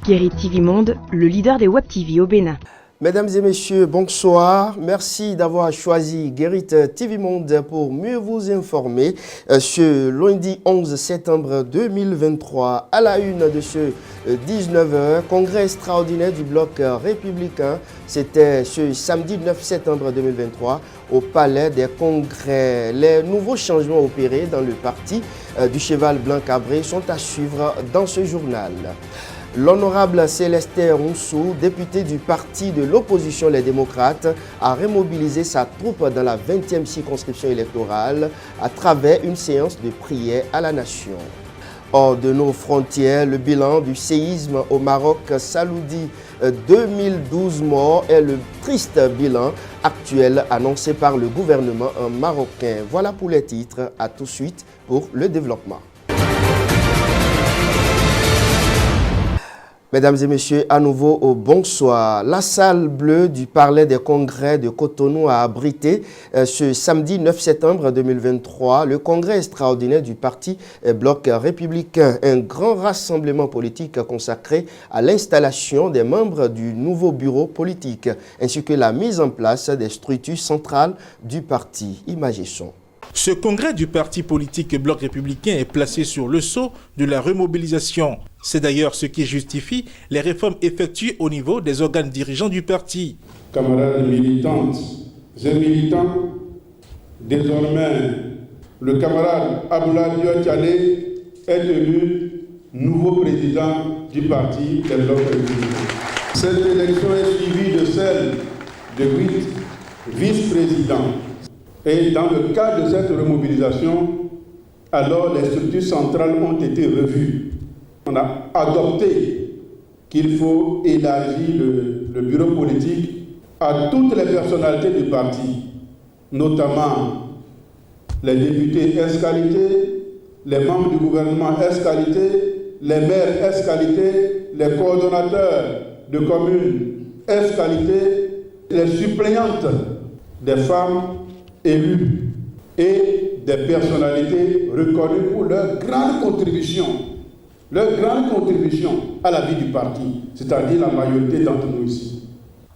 Guéry TV Monde, le leader des Web TV au Bénin. Mesdames et messieurs, bonsoir. Merci d'avoir choisi Guéry TV Monde pour mieux vous informer ce lundi 11 septembre 2023. À la une de ce 19h, congrès extraordinaire du bloc républicain. C'était ce samedi 9 septembre 2023 au palais des congrès. Les nouveaux changements opérés dans le parti du cheval blanc cabré sont à suivre dans ce journal. L'honorable Célestin Roussou, député du parti de l'opposition Les Démocrates, a remobilisé sa troupe dans la 20e circonscription électorale à travers une séance de prière à la nation. Hors de nos frontières, le bilan du séisme au Maroc s'alourdit. 2012 morts est le triste bilan actuel annoncé par le gouvernement marocain. Voilà pour les titres, à tout de suite pour le développement. Mesdames et messieurs, à nouveau au bonsoir. La salle bleue du Palais des Congrès de Cotonou a abrité ce samedi 9 septembre 2023 le congrès extraordinaire du parti Bloc républicain, un grand rassemblement politique consacré à l'installation des membres du nouveau bureau politique ainsi que la mise en place des structures centrales du parti. Images et sons. Ce congrès du parti politique Bloc républicain est placé sur le sceau de la remobilisation. C'est d'ailleurs ce qui justifie les réformes effectuées au niveau des organes dirigeants du parti. Camarades militantes et militants, désormais, le camarade Abdoulaye Diop-Tchane est élu nouveau président du parti des Blocs républicains. Cette élection est suivie de celle de 8 vice-présidents. Et dans le cadre de cette remobilisation, alors les structures centrales ont été revues. On a adopté qu'il faut élargir le bureau politique à toutes les personnalités du parti, notamment les députés S-qualité, les membres du gouvernement S-qualité, les maires S-qualité, les coordonnateurs de communes S-qualité, les suppléantes des femmes élus et des personnalités reconnues pour leur grande contribution à la vie du parti, c'est-à-dire la majorité d'entre nous ici.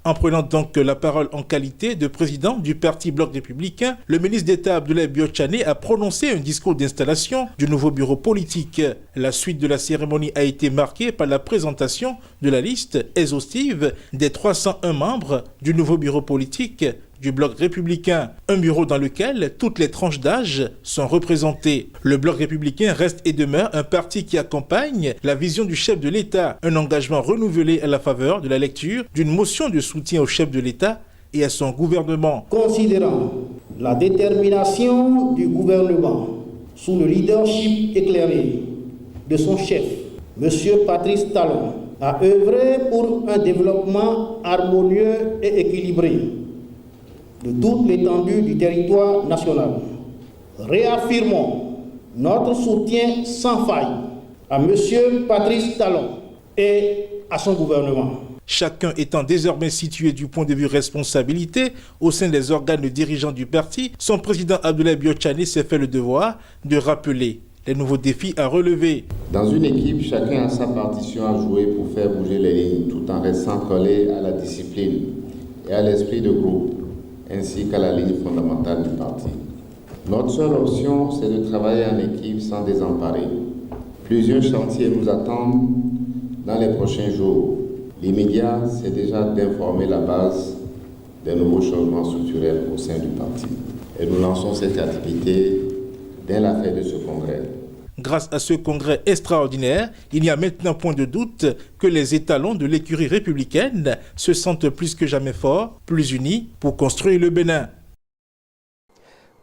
En prenant donc la parole en qualité de président du parti Bloc républicain, le ministre d'État Abdoulaye Diop-Tchane a prononcé un discours d'installation du nouveau bureau politique. La suite de la cérémonie a été marquée par la présentation de la liste exhaustive des 301 membres du nouveau bureau politique du Bloc républicain, un bureau dans lequel toutes les tranches d'âge sont représentées. Le Bloc républicain reste et demeure un parti qui accompagne la vision du chef de l'État, un engagement renouvelé à la faveur de la lecture d'une motion de soutien au chef de l'État et à son gouvernement. Considérant la détermination du gouvernement sous le leadership éclairé de son chef, M. Patrice Talon, a œuvré pour un développement harmonieux et équilibré de toute l'étendue du territoire national. Réaffirmons notre soutien sans faille à M. Patrice Talon et à son gouvernement. Chacun étant désormais situé du point de vue responsabilité au sein des organes dirigeants du parti, son président Abdoulaye Diop-Tchane s'est fait le devoir de rappeler les nouveaux défis à relever. Dans une équipe, chacun a sa partition à jouer pour faire bouger les lignes tout en restant collé à la discipline et à l'esprit de groupe, ainsi qu'à la ligne fondamentale du parti. Notre seule option, c'est de travailler en équipe sans désemparer. Plusieurs chantiers nous attendent dans les prochains jours. L'immédiat, c'est déjà d'informer la base des nouveaux changements structurels au sein du parti. Et nous lançons cette activité dès la fin de ce congrès. Grâce à ce congrès extraordinaire, il n'y a maintenant point de doute que les étalons de l'écurie républicaine se sentent plus que jamais forts, plus unis pour construire le Bénin.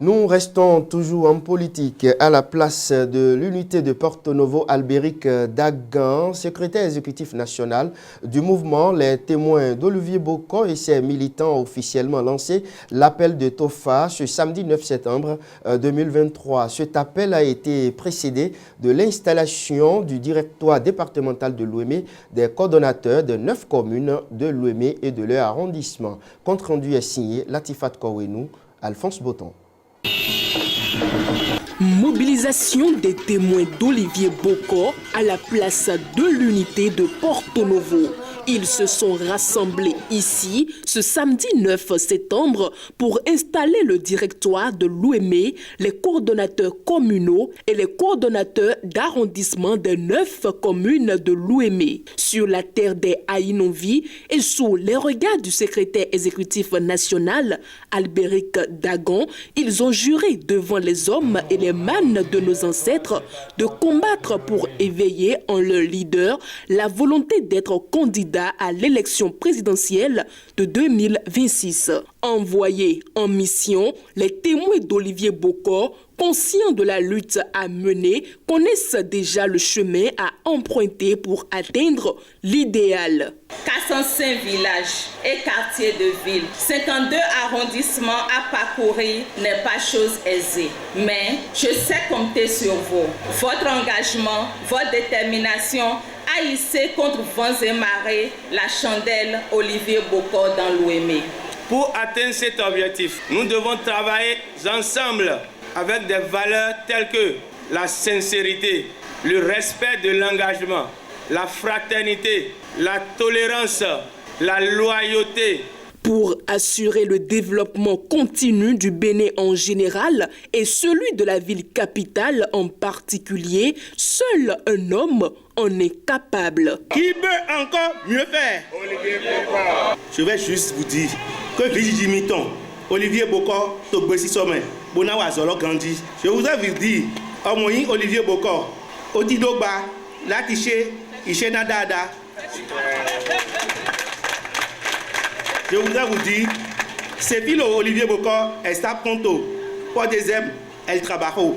Nous restons toujours en politique. À la place de l'unité de Porto Novo, Albéric Dagan, secrétaire exécutif national du mouvement Les Témoins d'Olivier Bocco et ses militants ont officiellement lancé l'appel de Tofa ce samedi 9 septembre 2023. Cet appel a été précédé de l'installation du directoire départemental de Lomé, des coordonnateurs de 9 communes de Lomé et de leur arrondissement. Compte rendu est signé Latifat Kouenou, Alphonse Boton. Mobilisation des témoins d'Olivier Bokor à la place de l'unité de Porto Novo. Ils se sont rassemblés ici ce samedi 9 septembre pour installer le directoire de l'OUEME, les coordonnateurs communaux et les coordonnateurs d'arrondissement des 9 communes de l'OUEME. Sur la terre des Aïnonvi et sous les regards du secrétaire exécutif national, Albéric Dagon, ils ont juré devant les hommes et les mânes de nos ancêtres de combattre pour éveiller en leur leader la volonté d'être candidat à l'élection présidentielle de 2026. Envoyés en mission, les témoins d'Olivier Bokor, conscients de la lutte à mener, connaissent déjà le chemin à emprunter pour atteindre l'idéal. 405 villages et quartiers de ville, 52 arrondissements à parcourir n'est pas chose aisée. Mais je sais compter sur vous. Votre engagement, votre détermination à hisser contre vents et marées la chandelle Olivier Bokor dans l'OUEME. Pour atteindre cet objectif, nous devons travailler ensemble avec des valeurs telles que la sincérité, le respect de l'engagement, la fraternité, la tolérance, la loyauté. Pour assurer le développement continu du Bénin en général et celui de la ville capitale en particulier, seul un homme en est capable. Qui peut encore mieux faire? Olivier Bokor. Je vais juste vous dire que Vigigi Miton, Olivier Bokor, Tobesi Sommet, Bonawa Zolo Gandhi. Je voudrais vous dire, Omoyi Olivier Bokor, Otidoba, Latiché, Ishena Dada. Je voudrais vous dire, c'est Philo Olivier Bokor, está pronto, pour deuxième, el trabajo.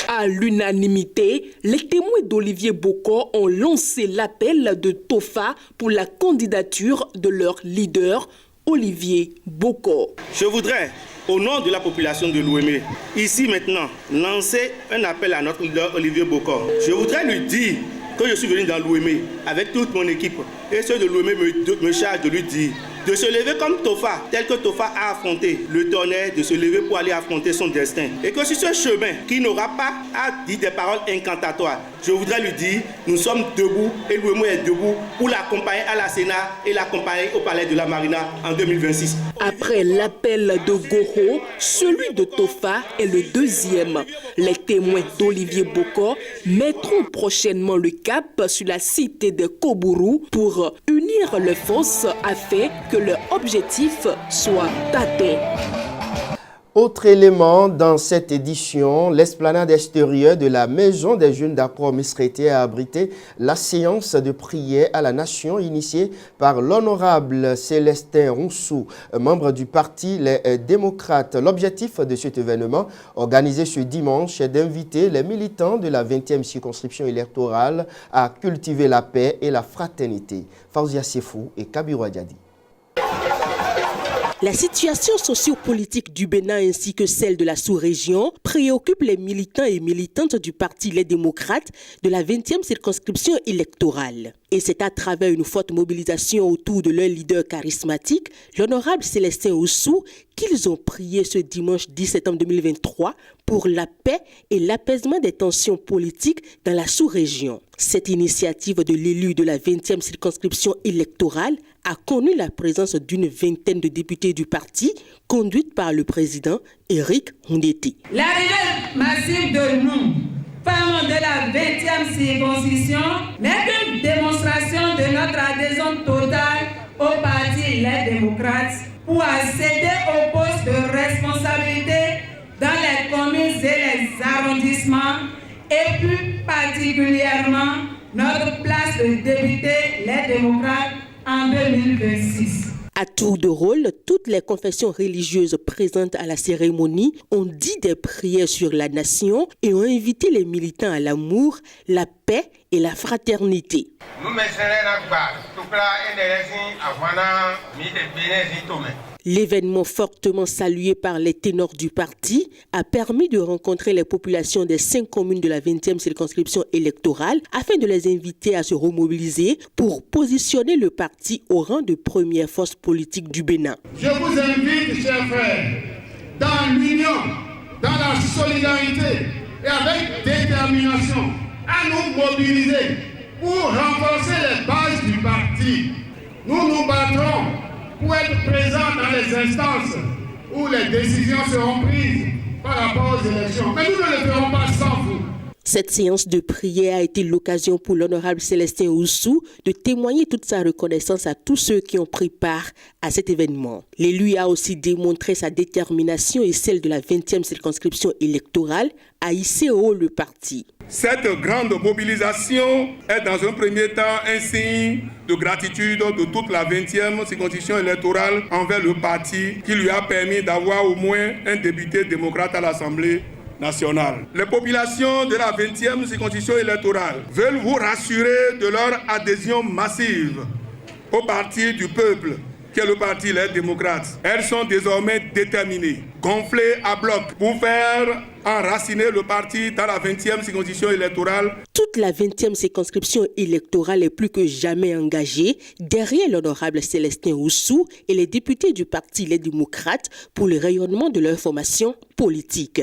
À l'unanimité, les témoins d'Olivier Bokor ont lancé l'appel de Tofa pour la candidature de leur leader, Olivier Bokor. Je voudrais, au nom de la population de l'OUEME, ici maintenant, lancer un appel à notre leader Olivier Bokor. Je voudrais lui dire que je suis venu dans l'OUEME avec toute mon équipe et ceux de l'OUEME me chargent de lui dire de se lever comme Tofa, tel que Tofa a affronté le tonnerre, de se lever pour aller affronter son destin. Et que sur ce chemin, qui n'aura pas à dire des paroles incantatoires, je voudrais lui dire, nous sommes debout et l'OUEME est debout pour l'accompagner à la Sénat et l'accompagner au Palais de la Marina en 2026. Après l'appel de Goro, celui de Tofa est le deuxième. Les témoins d'Olivier Bokor mettront prochainement le cap sur la cité de Kobourou pour unir les forces afin que leur objectif soit atteint. Autre élément dans cette édition, l'esplanade extérieure de la Maison des Jeunes d'Accor Misrété a abrité la séance de prière à la nation initiée par l'honorable Célestin Roussou, membre du parti Les Démocrates. L'objectif de cet événement, organisé ce dimanche, est d'inviter les militants de la 20e circonscription électorale à cultiver la paix et la fraternité. Fauzia Sefou et Kabiru Adjadi. La situation sociopolitique du Bénin ainsi que celle de la sous-région préoccupe les militants et militantes du Parti Les Démocrates de la 20e circonscription électorale. Et c'est à travers une forte mobilisation autour de leur leader charismatique, l'honorable Célestin Roussou, qu'ils ont prié ce dimanche 10 septembre 2023 pour la paix et l'apaisement des tensions politiques dans la sous-région. Cette initiative de l'élu de la 20e circonscription électorale a connu la présence d'une vingtaine de députés du parti, conduite par le président Éric Ndeti. L'arrivée massive de nous, femmes de la 20e circonscription, n'est qu'une démonstration de notre adhésion totale au parti Les Démocrates pour accéder au poste de responsabilité dans les communes et les arrondissements et plus particulièrement notre place de député Les Démocrates en 2026. À tour de rôle, toutes les confessions religieuses présentes à la cérémonie ont dit des prières sur la nation et ont invité les militants à l'amour, la paix et la fraternité. L'événement fortement salué par les ténors du parti a permis de rencontrer les populations des 5 communes de la 20e circonscription électorale afin de les inviter à se remobiliser pour positionner le parti au rang de première force politique du Bénin. Je vous invite, chers frères, dans l'union, dans la solidarité et avec détermination à nous mobiliser pour renforcer les bases du parti. Nous nous battrons pour être présents dans les instances où les décisions seront prises par rapport aux élections. Mais nous ne le ferons pas sans vous. Cette séance de prière a été l'occasion pour l'honorable Célestin Oussou de témoigner toute sa reconnaissance à tous ceux qui ont pris part à cet événement. L'élu a aussi démontré sa détermination et celle de la 20e circonscription électorale à hisser haut le parti. Cette grande mobilisation est dans un premier temps un signe de gratitude de toute la 20e circonscription électorale envers le parti qui lui a permis d'avoir au moins un député démocrate à l'Assemblée nationale. Les populations de la 20e circonscription électorale veulent vous rassurer de leur adhésion massive au parti du peuple, qui est le parti Les Démocrates. Elles sont désormais déterminées, gonflées à bloc pour faire enraciner le parti dans la 20e circonscription électorale. Toute la 20e circonscription électorale est plus que jamais engagée derrière l'honorable Célestin Oussou et les députés du parti Les Démocrates pour le rayonnement de leur formation politique.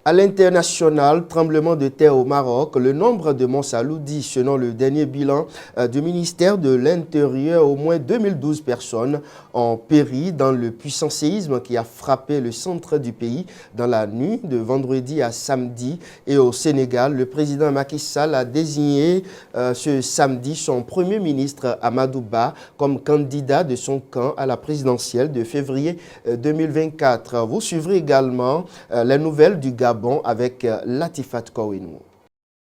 À l'international, tremblement de terre au Maroc, le nombre de morts s'alourdit. Selon le dernier bilan du ministère de l'Intérieur, au moins 2012 personnes ont péri dans le puissant séisme qui a frappé le centre du pays dans la nuit de vendredi à samedi. Et au Sénégal, le président Macky Sall a désigné ce samedi son premier ministre Amadou Ba comme candidat de son camp à la présidentielle de février 2024. Vous suivrez également les nouvelles du Gabon avec Latifat Kouinou.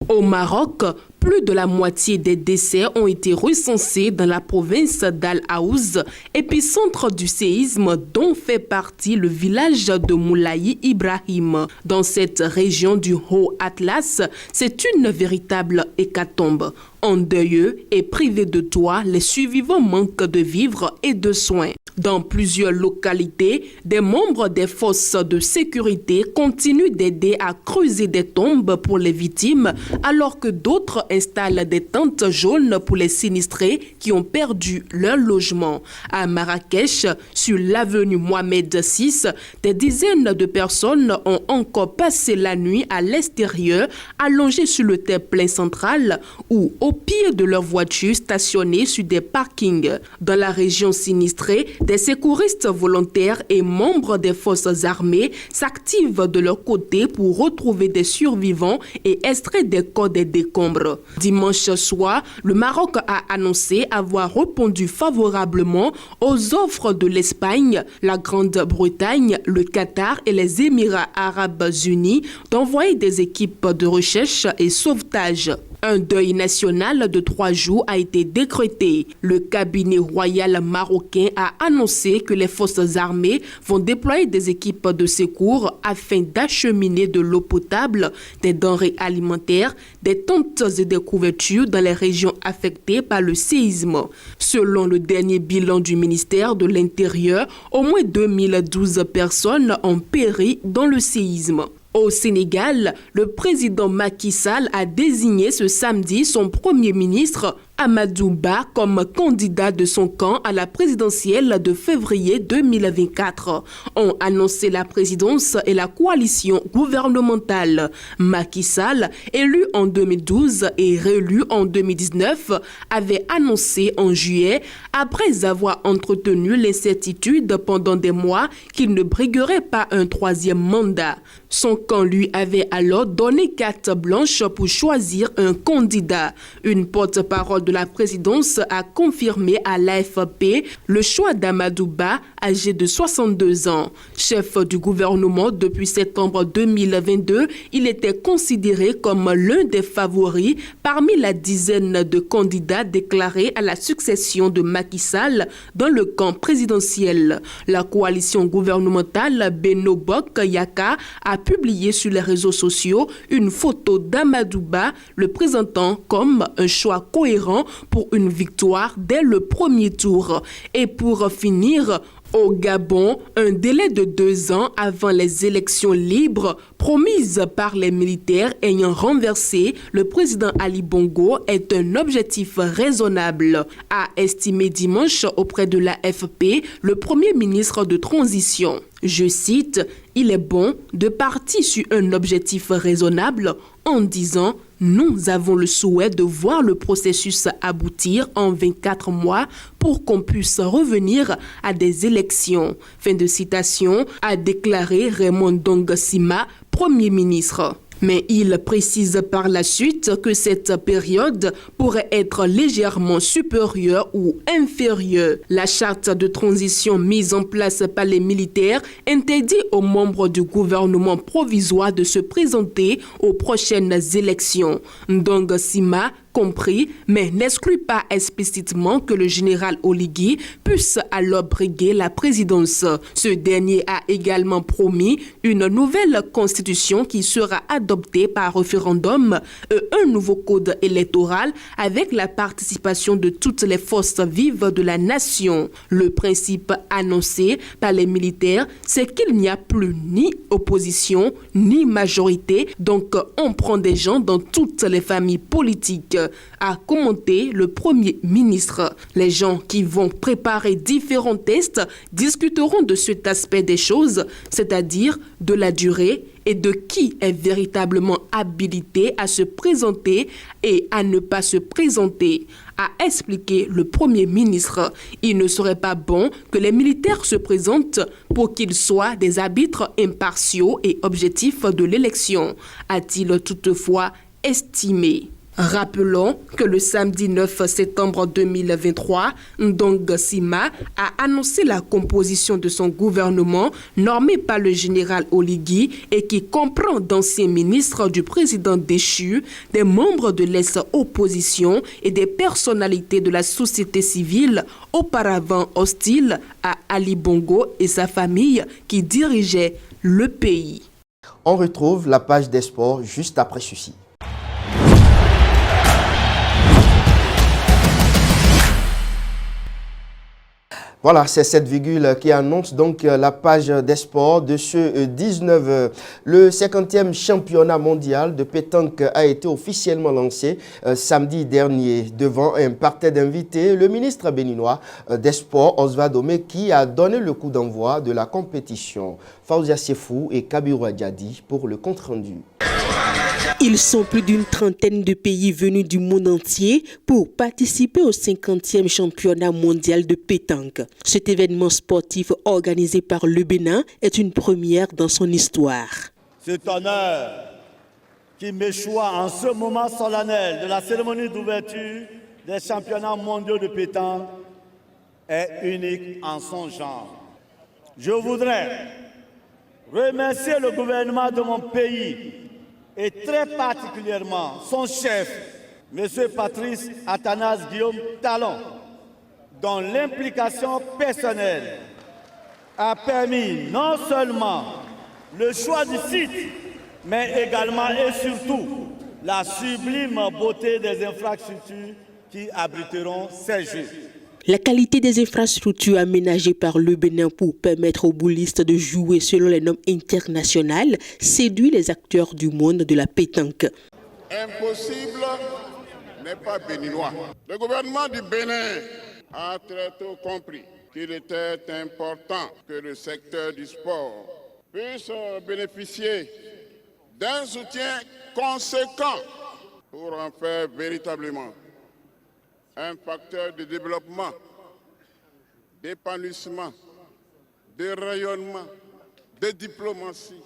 Au Maroc, plus de la moitié des décès ont été recensés dans la province d'Al Aouz, épicentre du séisme dont fait partie le village de Moulaye Ibrahim. Dans cette région du Haut Atlas, c'est une véritable hécatombe. Endeuilleux et privés de toit, les survivants manquent de vivres et de soins. Dans plusieurs localités, des membres des forces de sécurité continuent d'aider à creuser des tombes pour les victimes, alors que d'autres installent des tentes jaunes pour les sinistrés qui ont perdu leur logement. À Marrakech, sur l'avenue Mohamed VI, des dizaines de personnes ont encore passé la nuit à l'extérieur, allongées sur le terre-plein central ou au pied de leurs voitures stationnées sur des parkings. Dans la région sinistrée, des secouristes volontaires et membres des forces armées s'activent de leur côté pour retrouver des survivants et extraire des corps des décombres. Dimanche soir, le Maroc a annoncé avoir répondu favorablement aux offres de l'Espagne, la Grande-Bretagne, le Qatar et les Émirats arabes unis d'envoyer des équipes de recherche et sauvetage. Un deuil national de 3 jours a été décrété. Le cabinet royal marocain a annoncé que les forces armées vont déployer des équipes de secours afin d'acheminer de l'eau potable, des denrées alimentaires, des tentes et des couvertures dans les régions affectées par le séisme. Selon le dernier bilan du ministère de l'Intérieur, au moins 2012 personnes ont péri dans le séisme. Au Sénégal, le président Macky Sall a désigné ce samedi son premier ministre Amadou Ba comme candidat de son camp à la présidentielle de février 2024. Ont annoncé la présidence et la coalition gouvernementale. Macky Sall, élu en 2012 et réélu en 2019, avait annoncé en juillet, après avoir entretenu l'incertitude pendant des mois, qu'il ne briguerait pas un 3e mandat. Son camp lui avait alors donné carte blanche pour choisir un candidat. Une porte-parole de la présidence a confirmé à l'AFP le choix d'Amadou Ba, âgé de 62 ans. Chef du gouvernement depuis septembre 2022, il était considéré comme l'un des favoris parmi la dizaine de candidats déclarés à la succession de Macky Sall dans le camp présidentiel. La coalition gouvernementale Benno Bokk Yakaar a publié sur les réseaux sociaux une photo d'Amadou Ba, le présentant comme un choix cohérent pour une victoire dès le premier tour. Et pour finir, au Gabon, un délai de 2 ans avant les élections libres promises par les militaires ayant renversé le président Ali Bongo est un objectif raisonnable, a estimé dimanche auprès de l'AFP le premier ministre de transition. Je cite, « Il est bon de partir sur un objectif raisonnable en disant « Nous avons le souhait de voir le processus aboutir en 24 mois pour qu'on puisse revenir à des élections. » Fin de citation, a déclaré Raymond Ndong Sima, Premier ministre. Mais il précise par la suite que cette période pourrait être légèrement supérieure ou inférieure. La charte de transition mise en place par les militaires interdit aux membres du gouvernement provisoire de se présenter aux prochaines élections. Ndong Sima compris, mais n'exclut pas explicitement que le général Oligui puisse alors briguer la présidence. Ce dernier a également promis une nouvelle constitution qui sera adoptée par référendum et un nouveau code électoral avec la participation de toutes les forces vives de la nation. Le principe annoncé par les militaires, c'est qu'il n'y a plus ni opposition ni majorité, donc on prend des gens dans toutes les familles politiques, a commenté le Premier ministre. Les gens qui vont préparer différents tests discuteront de cet aspect des choses, c'est-à-dire de la durée et de qui est véritablement habilité à se présenter et à ne pas se présenter, a expliqué le Premier ministre. Il ne serait pas bon que les militaires se présentent pour qu'ils soient des arbitres impartiaux et objectifs de l'élection, a-t-il toutefois estimé. Rappelons que le samedi 9 septembre 2023, Ndong Sima a annoncé la composition de son gouvernement nommé par le général Oligui et qui comprend d'anciens ministres du président déchu, des membres de l'ex-opposition et des personnalités de la société civile auparavant hostiles à Ali Bongo et sa famille qui dirigeaient le pays. On retrouve la page des sports juste après ceci. Voilà, c'est cette virgule qui annonce donc la page des sports de ce 19. Le 50e championnat mondial de pétanque a été officiellement lancé samedi dernier devant un parterre d'invités. Le ministre béninois des Sports, Oswald Omeki, a donné le coup d'envoi de la compétition. Faouzia Sefou et Kabiru Adjadi pour le compte-rendu. Ils sont plus d'une trentaine de pays venus du monde entier pour participer au 50e championnat mondial de pétanque. Cet événement sportif organisé par le Bénin est une première dans son histoire. Cet honneur qui m'échoit en ce moment solennel de la cérémonie d'ouverture des championnats mondiaux de pétanque est unique en son genre. Je voudrais remercier le gouvernement de mon pays et très particulièrement son chef, M. Patrice Athanase Guillaume Talon, dont l'implication personnelle a permis non seulement le choix du site, mais également et surtout la sublime beauté des infrastructures qui abriteront ces Jeux. La qualité des infrastructures aménagées par le Bénin pour permettre aux boulistes de jouer selon les normes internationales séduit les acteurs du monde de la pétanque. Impossible n'est pas béninois. Le gouvernement du Bénin a très tôt compris qu'il était important que le secteur du sport puisse bénéficier d'un soutien conséquent pour en faire véritablement un facteur de développement, d'épanouissement, de rayonnement, de diplomatie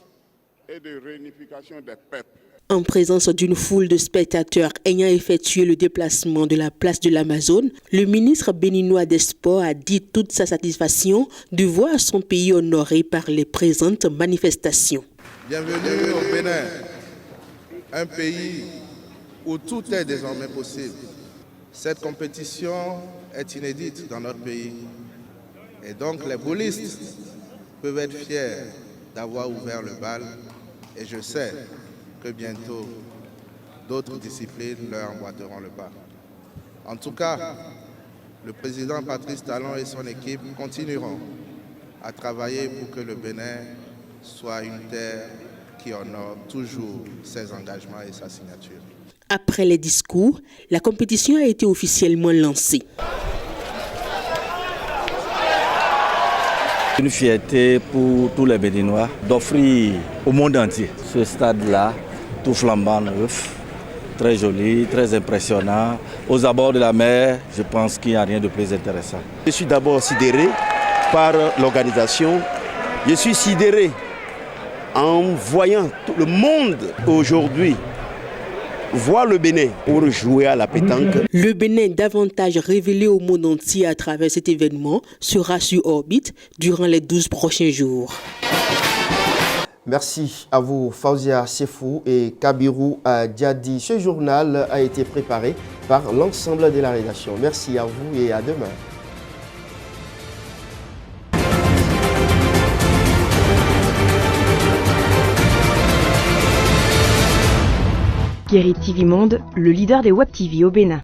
et de réunification des peuples. En présence d'une foule de spectateurs ayant effectué le déplacement de la place de l'Amazone, le ministre béninois des Sports a dit toute sa satisfaction de voir son pays honoré par les présentes manifestations. Bienvenue au Bénin, un pays où tout est désormais possible. Cette compétition est inédite dans notre pays et donc les boulistes peuvent être fiers d'avoir ouvert le bal et je sais que bientôt d'autres disciplines leur emboîteront le pas. En tout cas, le président Patrice Talon et son équipe continueront à travailler pour que le Bénin soit une terre qui honore toujours ses engagements et sa signature. Après les discours, la compétition a été officiellement lancée. Une fierté pour tous les Béninois d'offrir au monde entier ce stade-là, tout flambant neuf, très joli, très impressionnant. Aux abords de la mer, je pense qu'il n'y a rien de plus intéressant. Je suis d'abord sidéré par l'organisation. Je suis sidéré en voyant tout le monde aujourd'hui voir le Bénin pour jouer à la pétanque. Le Bénin, davantage révélé au monde entier à travers cet événement, sera sur orbite durant les 12 prochains jours. Merci à vous, Fauzia Sefou et Kabirou Diadi. Ce journal a été préparé par l'ensemble de la rédaction. Merci à vous et à demain. Guéri TV Monde, le leader des Web TV au Bénin.